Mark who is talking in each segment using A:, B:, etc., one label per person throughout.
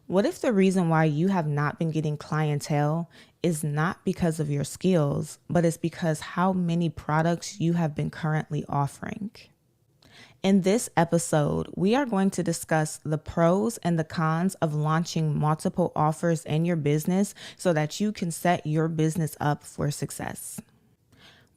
A: What if the reason why you have not been getting clientele is not because of your skills, but it's because how many products you have been currently offering? In this episode, we are going to discuss the pros and the cons of launching multiple offers in your business so that you can set your business up for success.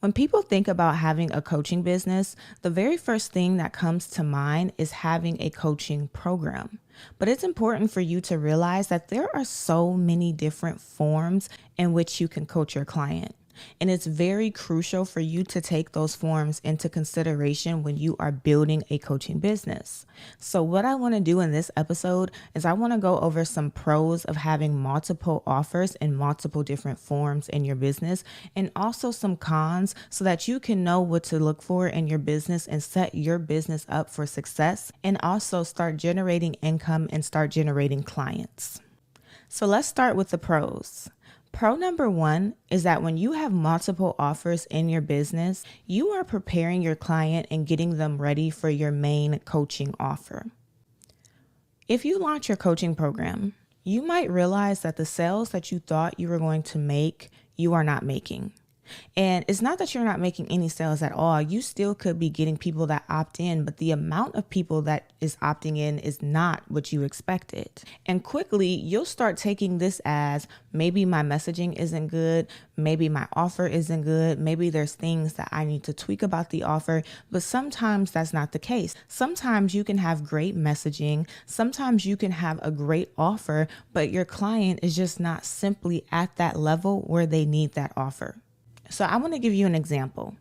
A: When people think about having a coaching business, the very first thing that comes to mind is having a coaching program. But it's important for you to realize that there are so many different forms in which you can coach your client. And it's very crucial for you to take those forms into consideration when you are building a coaching business. So what I want to do in this episode is I want to go over some pros of having multiple offers in multiple different forms in your business, and also some cons so that you can know what to look for in your business and set your business up for success, and also start generating income and start generating clients. So let's start with the pros. Pro number one is that when you have multiple offers in your business, you are preparing your client and getting them ready for your main coaching offer. If you launch your coaching program, you might realize that the sales that you thought you were going to make, you are not making. And it's not that you're not making any sales at all. You still could be getting people that opt in, but the amount of people that is opting in is not what you expected. And quickly, you'll start taking this as maybe my messaging isn't good. Maybe my offer isn't good. Maybe there's things that I need to tweak about the offer, but sometimes that's not the case. Sometimes you can have great messaging. Sometimes you can have a great offer, but your client is just not simply at that level where they need that offer. So I want to give you an example.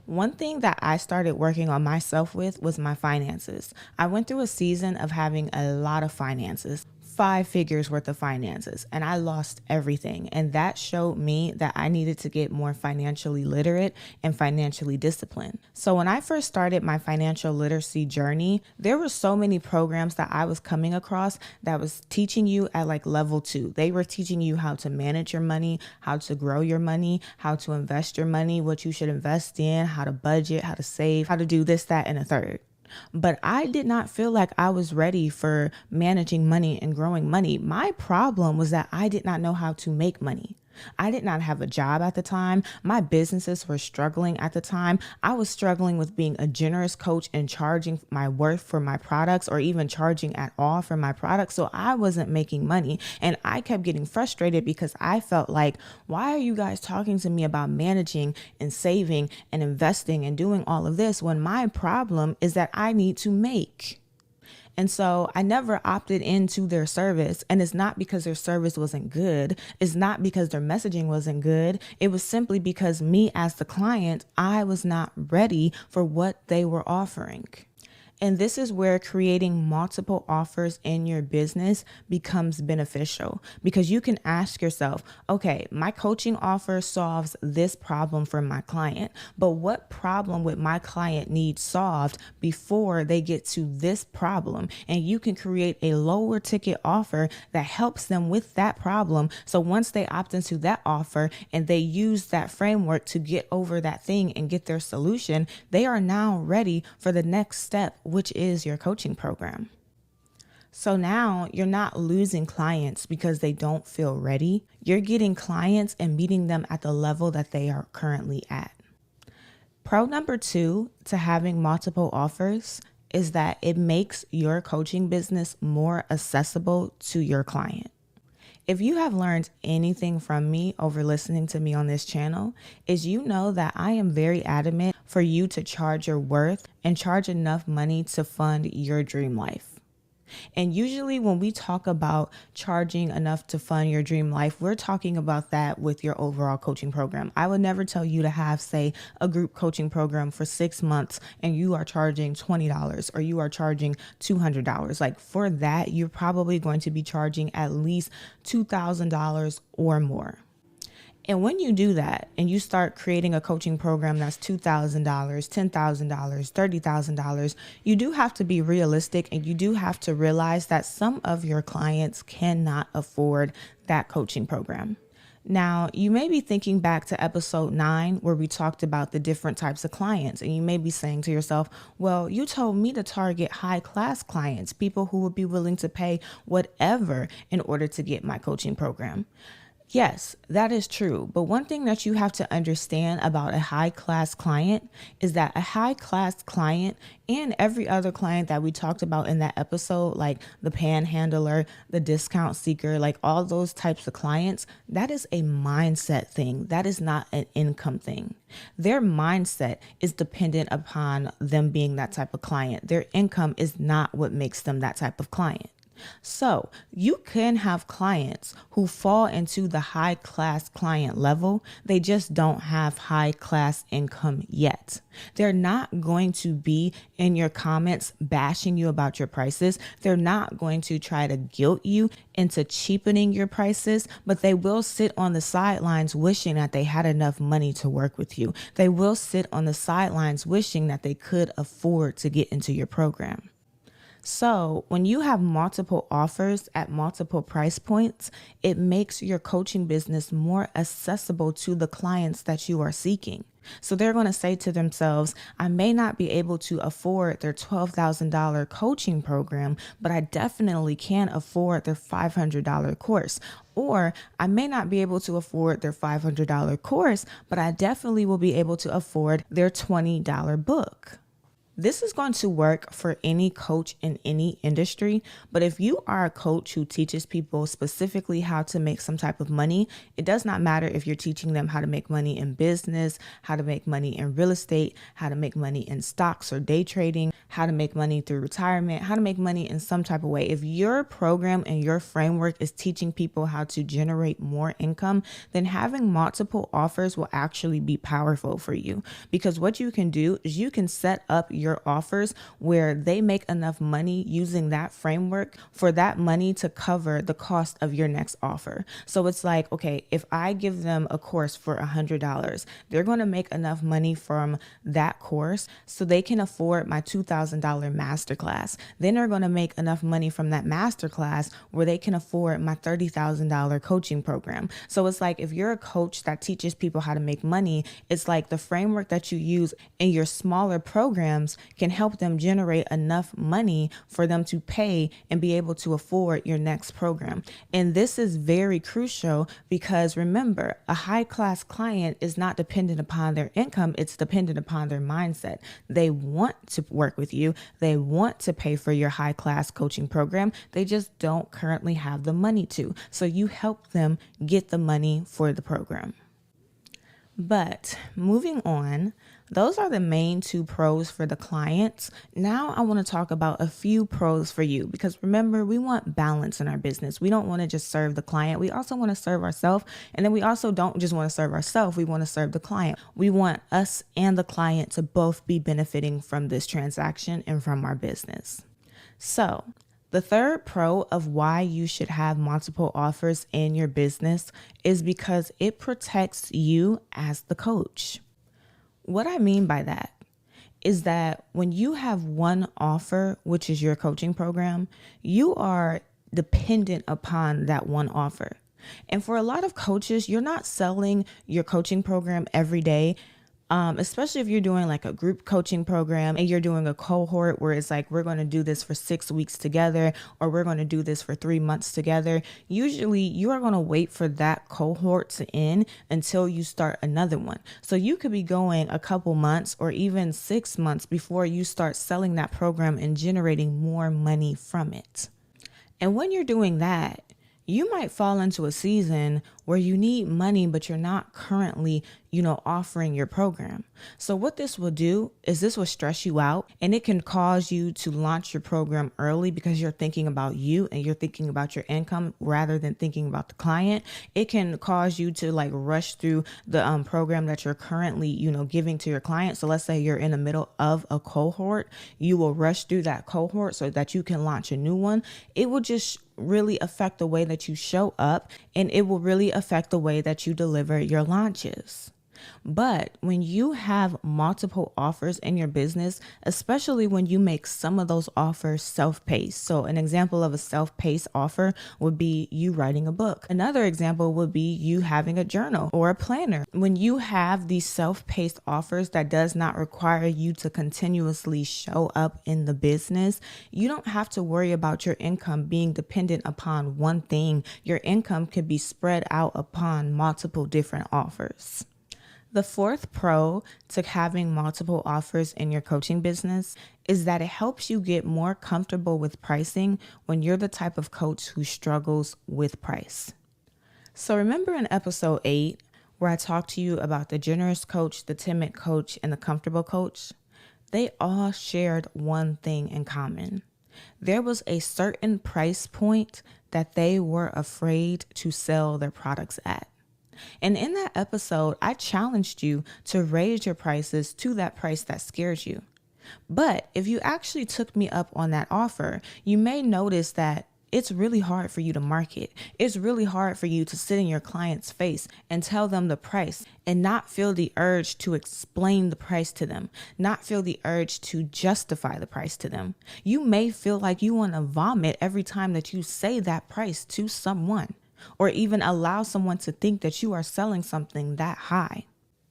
A: One thing that I started working on myself with was my finances. I went through a season of having a lot of finances, 5 figures worth of finances, and I lost everything. And that showed me that I needed to get more financially literate and financially disciplined. So when I first started my financial literacy journey, there were so many programs that I was coming across that was teaching you at like level 2. They were teaching you how to manage your money, how to grow your money, how to invest your money, what you should invest in, how to budget, how to save, how to do this, that, and a third. But I did not feel like I was ready for managing money and growing money. My problem was that I did not know how to make money. I did not have a job at the time. My businesses were struggling at the time. I was struggling with being a generous coach and charging my worth for my products, or even charging at all for my products. So I wasn't making money, and I kept getting frustrated because I felt like, why are you guys talking to me about managing and saving and investing and doing all of this when my problem is that I need to make? And so I never opted into their service. And it's not because their service wasn't good. It's not because their messaging wasn't good. It was simply because me as the client, I was not ready for what they were offering. And this is where creating multiple offers in your business becomes beneficial, because you can ask yourself, okay, my coaching offer solves this problem for my client, but what problem would my client need solved before they get to this problem? And you can create a lower ticket offer that helps them with that problem. So once they opt into that offer and they use that framework to get over that thing and get their solution, they are now ready for the next step, which is your coaching program. So now you're not losing clients because they don't feel ready. You're getting clients and meeting them at the level that they are currently at. Pro number 2 to having multiple offers is that it makes your coaching business more accessible to your client. If you have learned anything from me over listening to me on this channel, is you know that I am very adamant for you to charge your worth and charge enough money to fund your dream life. And usually when we talk about charging enough to fund your dream life, we're talking about that with your overall coaching program. I would never tell you to have, say, a group coaching program for 6 months and you are charging $20 or you are charging $200. Like, for that, you're probably going to be charging at least $2,000 or more. And when you do that and you start creating a coaching program that's $2,000, $10,000, $30,000, you do have to be realistic, and you do have to realize that some of your clients cannot afford that coaching program. Now, you may be thinking back to episode 9, where we talked about the different types of clients, and you may be saying to yourself, well, you told me to target high class clients, people who would be willing to pay whatever in order to get my coaching program. Yes, that is true. But one thing that you have to understand about a high class client is that a high class client and every other client that we talked about in that episode, like the panhandler, the discount seeker, like all those types of clients, that is a mindset thing. That is not an income thing. Their mindset is dependent upon them being that type of client. Their income is not what makes them that type of client. So you can have clients who fall into the high class client level. They just don't have high class income yet. They're not going to be in your comments bashing you about your prices. They're not going to try to guilt you into cheapening your prices, but they will sit on the sidelines wishing that they had enough money to work with you. They will sit on the sidelines wishing that they could afford to get into your program. So when you have multiple offers at multiple price points, it makes your coaching business more accessible to the clients that you are seeking. So they're going to say to themselves, I may not be able to afford their $12,000 coaching program, but I definitely can afford their $500 course. Or I may not be able to afford their $500 course, but I definitely will be able to afford their $20 book. This is going to work for any coach in any industry, but if you are a coach who teaches people specifically how to make some type of money, it does not matter if you're teaching them how to make money in business, how to make money in real estate, how to make money in stocks or day trading, how to make money through retirement, how to make money in some type of way. If your program and your framework is teaching people how to generate more income, then having multiple offers will actually be powerful for you, because what you can do is you can set up your offers where they make enough money using that framework for that money to cover the cost of your next offer. So it's like, okay, if I give them a course for $100, they're going to make enough money from that course so they can afford my $2,000 masterclass. Then they're going to make enough money from that masterclass where they can afford my $30,000 coaching program. So it's like, if you're a coach that teaches people how to make money, it's like the framework that you use in your smaller programs can help them generate enough money for them to pay and be able to afford your next program. And this is very crucial because remember, a high class client is not dependent upon their income. It's dependent upon their mindset. They want to work with you. They want to pay for your high class coaching program. They just don't currently have the money to. So you help them get the money for the program. But moving on, those are the main two pros for the clients. Now I want to talk about a few pros for you, because remember, we want balance in our business. We don't want to just serve the client. We also want to serve ourselves. And then we also don't just want to serve ourselves. We want to serve the client. We want us and the client to both be benefiting from this transaction and from our business. So the third pro of why you should have multiple offers in your business is because it protects you as the coach. What I mean by that is that when you have one offer, which is your coaching program, you are dependent upon that one offer. And for a lot of coaches, you're not selling your coaching program every day. Especially if you're doing like a group coaching program and you're doing a cohort where it's like, we're going to do this for 6 weeks together, or we're going to do this for 3 months together. Usually you are going to wait for that cohort to end until you start another one. So you could be going a couple months or even 6 months before you start selling that program and generating more money from it. And when you're doing that, you might fall into a season where you need money, but you're not currently, offering your program. So what this will do is this will stress you out, and it can cause you to launch your program early because you're thinking about you and you're thinking about your income rather than thinking about the client. It can cause you to like rush through the program that you're currently, giving to your client. So let's say you're in the middle of a cohort, you will rush through that cohort so that you can launch a new one. It will just really affect the way that you show up, and it will really affect the way that you deliver your launches. But when you have multiple offers in your business, especially when you make some of those offers self-paced. So an example of a self-paced offer would be you writing a book. Another example would be you having a journal or a planner. When you have these self-paced offers that does not require you to continuously show up in the business, you don't have to worry about your income being dependent upon one thing. Your income can be spread out upon multiple different offers. The fourth pro to having multiple offers in your coaching business is that it helps you get more comfortable with pricing when you're the type of coach who struggles with price. So remember in episode 8 where I talked to you about the generous coach, the timid coach, and the comfortable coach? They all shared one thing in common. There was a certain price point that they were afraid to sell their products at. And in that episode, I challenged you to raise your prices to that price that scares you. But if you actually took me up on that offer, you may notice that it's really hard for you to market. It's really hard for you to sit in your client's face and tell them the price and not feel the urge to explain the price to them, not feel the urge to justify the price to them. You may feel like you want to vomit every time that you say that price to someone, or even allow someone to think that you are selling something that high.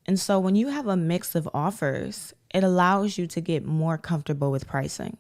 A: And so when you have a mix of offers, it allows you to get more comfortable with pricing.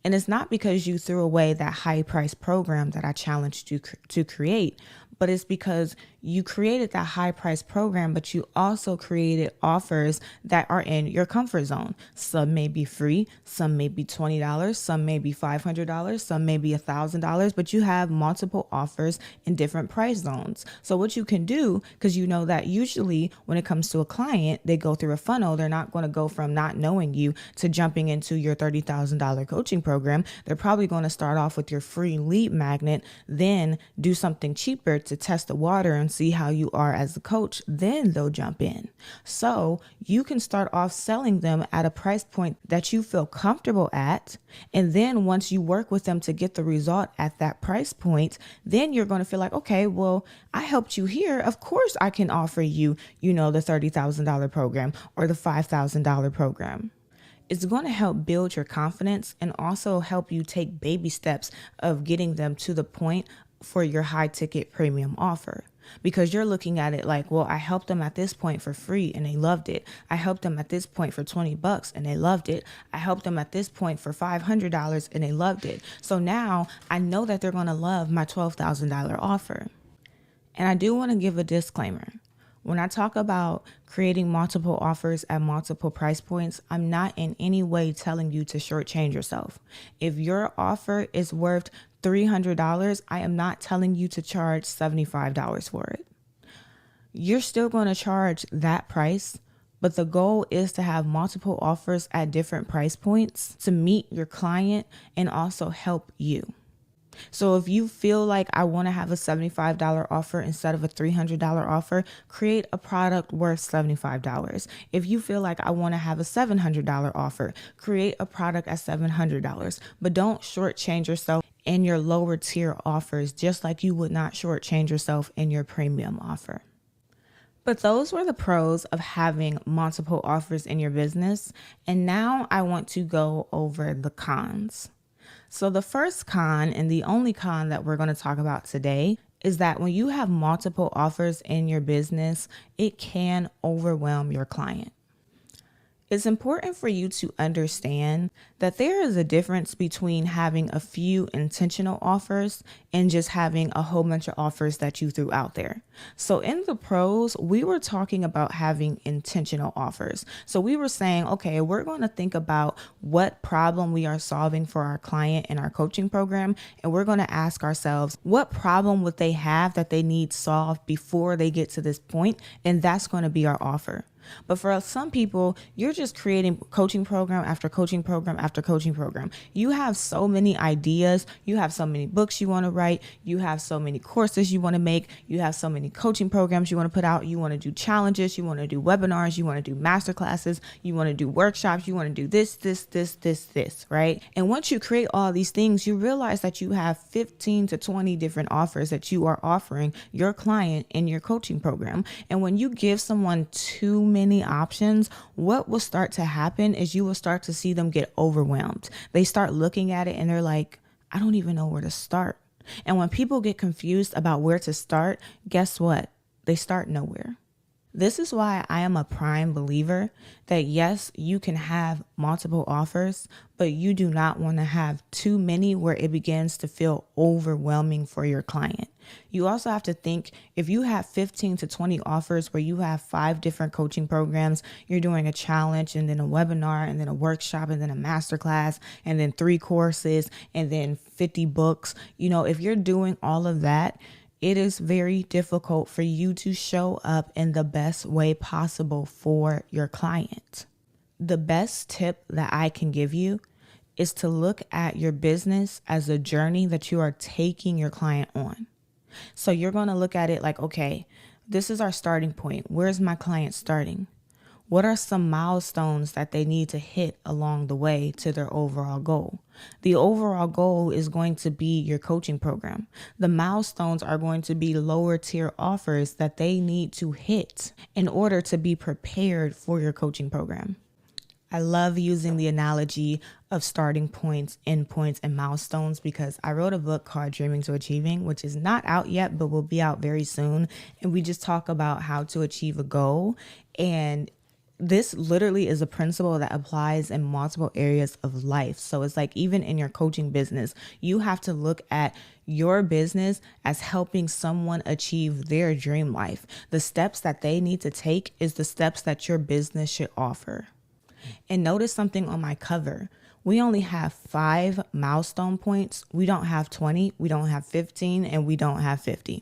A: And it's not because you threw away that high price program that I challenged you to create, but it's because you created that high price program, but you also created offers that are in your comfort zone. Some may be free, some may be $20, some may be $500, some may be $1,000, but you have multiple offers in different price zones. So what you can do, because you know that usually when it comes to a client, they go through a funnel. They're not going to go from not knowing you to jumping into your $30,000 coaching program. They're probably going to start off with your free lead magnet, then do something cheaper to test the water and see how you are as a coach, then they'll jump in. So you can start off selling them at a price point that you feel comfortable at. And then once you work with them to get the result at that price point, then you're going to feel like, okay, well, I helped you here. Of course I can offer you, the $30,000 program or the $5,000 program. It's going to help build your confidence and also help you take baby steps of getting them to the point for your high ticket premium offer, because you're looking at it like, well, I helped them at this point for free and they loved it. I helped them at this point for $20 and they loved it. I helped them at this point for $500 and they loved it. So now I know that they're going to love my $12,000 offer. And I do want to give a disclaimer. When I talk about creating multiple offers at multiple price points, I'm not in any way telling you to shortchange yourself. If your offer is worth $300, I am not telling you to charge $75 for it. You're still going to charge that price, but the goal is to have multiple offers at different price points to meet your client and also help you. So if you feel like I want to have a $75 offer instead of a $300 offer, create a product worth $75. If you feel like I want to have a $700 offer, create a product at $700. But don't shortchange yourself in your lower tier offers, just like you would not shortchange yourself in your premium offer. But those were the pros of having multiple offers in your business. And now I want to go over the cons. So the first con, and the only con that we're going to talk about today, is that when you have multiple offers in your business, it can overwhelm your client. It's important for you to understand that there is a difference between having a few intentional offers and just having a whole bunch of offers that you threw out there. So in the pros, we were talking about having intentional offers. So we were saying, okay, we're going to think about what problem we are solving for our client in our coaching program. And we're going to ask ourselves, what problem would they have that they need solved before they get to this point? And that's going to be our offer. But for some people, you're just creating coaching program after coaching program after coaching program. You have so many ideas. You have so many books you want to write. You have so many courses you want to make. You have so many coaching programs you want to put out. You want to do challenges. You want to do webinars. You want to do masterclasses. You want to do workshops. You want to do this, right? And once you create all these things, you realize that you have 15 to 20 different offers that you are offering your client in your coaching program. And when you give someone too many options, what will start to happen is you will start to see them get overwhelmed. They start looking at it and they're like, I don't even know where to start. And when people get confused about where to start, guess what? They start nowhere. This is why I am a prime believer that yes, you can have multiple offers, but you do not want to have too many where it begins to feel overwhelming for your client. You also have to think if you have 15 to 20 offers where you have 5 different coaching programs, you're doing a challenge and then a webinar and then a workshop and then a masterclass and then 3 courses and then 50 books. If you're doing all of that, it is very difficult for you to show up in the best way possible for your client. The best tip that I can give you is to look at your business as a journey that you are taking your client on. So you're going to look at it like, okay, this is our starting point. Where's my client starting? What are some milestones that they need to hit along the way to their overall goal? The overall goal is going to be your coaching program. The milestones are going to be lower tier offers that they need to hit in order to be prepared for your coaching program. I love using the analogy of starting points, end points, and milestones because I wrote a book called Dreaming to Achieving, which is not out yet, but will be out very soon. And we just talk about how to achieve a goal. And this literally is a principle that applies in multiple areas of life. So it's like even in your coaching business, you have to look at your business as helping someone achieve their dream life. The steps that they need to take is the steps that your business should offer. And notice something on my cover. We only have 5 milestone points. We don't have 20, we don't have 15, and we don't have 50.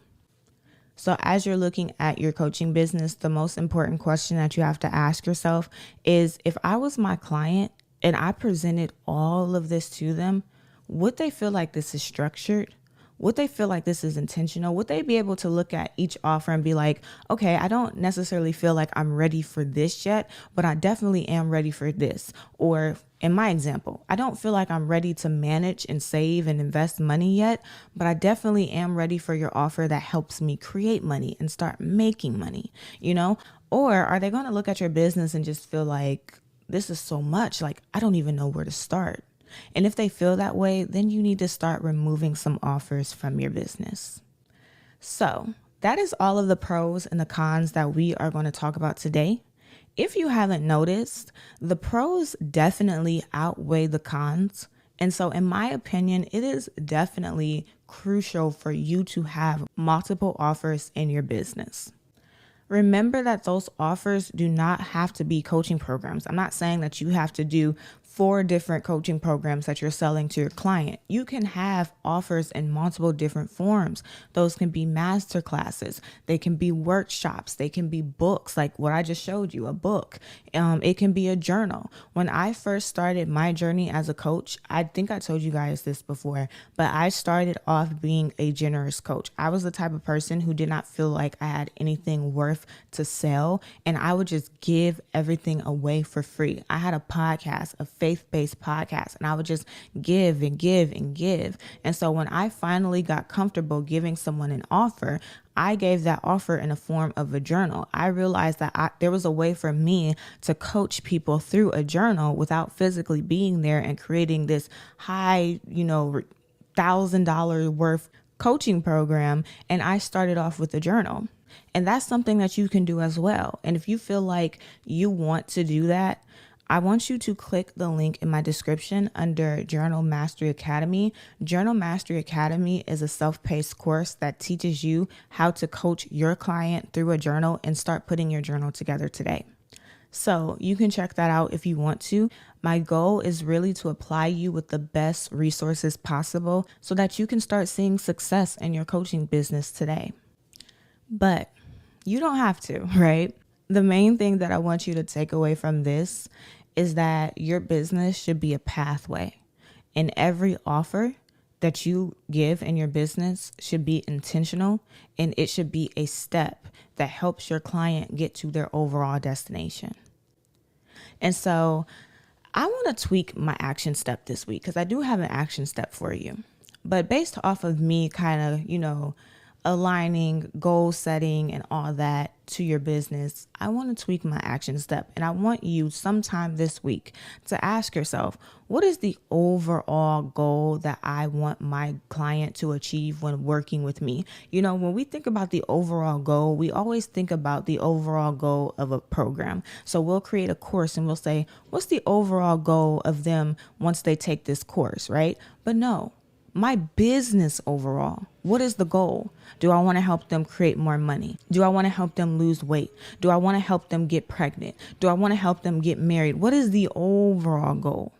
A: So as you're looking at your coaching business, the most important question that you have to ask yourself is, if I was my client and I presented all of this to them, would they feel like this is structured? Would they feel like this is intentional? Would they be able to look at each offer and be like, okay, I don't necessarily feel like I'm ready for this yet, but I definitely am ready for this. Or in my example, I don't feel like I'm ready to manage and save and invest money yet, but I definitely am ready for your offer that helps me create money and start making money, Or are they going to look at your business and just feel like this is so much, like I don't even know where to start? And if they feel that way, then you need to start removing some offers from your business. So that is all of the pros and the cons that we are going to talk about today. If you haven't noticed, the pros definitely outweigh the cons. And so in my opinion, it is definitely crucial for you to have multiple offers in your business. Remember that those offers do not have to be coaching programs. I'm not saying that you have to do 4 different coaching programs that you're selling to your client. You can have offers in multiple different forms. Those can be master classes. They can be workshops. They can be books, like what I just showed you, a book. It can be a journal. When I first started my journey as a coach, I think I told you guys this before, but I started off being a generous coach. I was the type of person who did not feel like I had anything worth to sell, and I would just give everything away for free. I had a podcast, a faith-based podcast, and I would just give and give and give. And so when I finally got comfortable giving someone an offer, I gave that offer in a form of a journal. I realized that there was a way for me to coach people through a journal without physically being there and creating this high, $1,000 worth coaching program. And I started off with a journal. And that's something that you can do as well. And if you feel like you want to do that, I want you to click the link in my description under Journal Mastery Academy. Journal Mastery Academy is a self-paced course that teaches you how to coach your client through a journal and start putting your journal together today. So you can check that out if you want to. My goal is really to apply you with the best resources possible so that you can start seeing success in your coaching business today. But you don't have to, right? The main thing that I want you to take away from this is that your business should be a pathway. And every offer that you give in your business should be intentional, and it should be a step that helps your client get to their overall destination. And so I want to tweak my action step this week because I do have an action step for you. But based off of me kind of, aligning, goal setting, and all that to your business, I want to tweak my action step. And I want you sometime this week to ask yourself, what is the overall goal that I want my client to achieve when working with me? When we think about the overall goal, we always think about the overall goal of a program. So we'll create a course and we'll say, what's the overall goal of them once they take this course, right? But no. My business overall, what is the goal? Do I want to help them create more money? Do I want to help them lose weight? Do I want to help them get pregnant? Do I want to help them get married? What is the overall goal?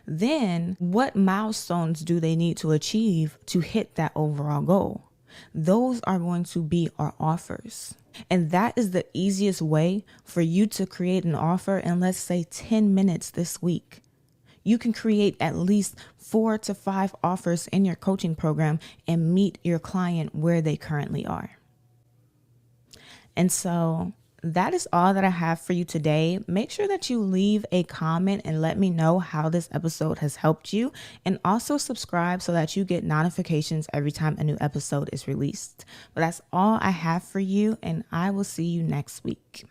A: Then what milestones do they need to achieve to hit that overall goal? Those are going to be our offers. And that is the easiest way for you to create an offer in, let's say, 10 minutes this week. You can create at least 4 to 5 offers in your coaching program and meet your client where they currently are. And so that is all that I have for you today. Make sure that you leave a comment and let me know how this episode has helped you. And also subscribe so that you get notifications every time a new episode is released. But that's all I have for you, and I will see you next week.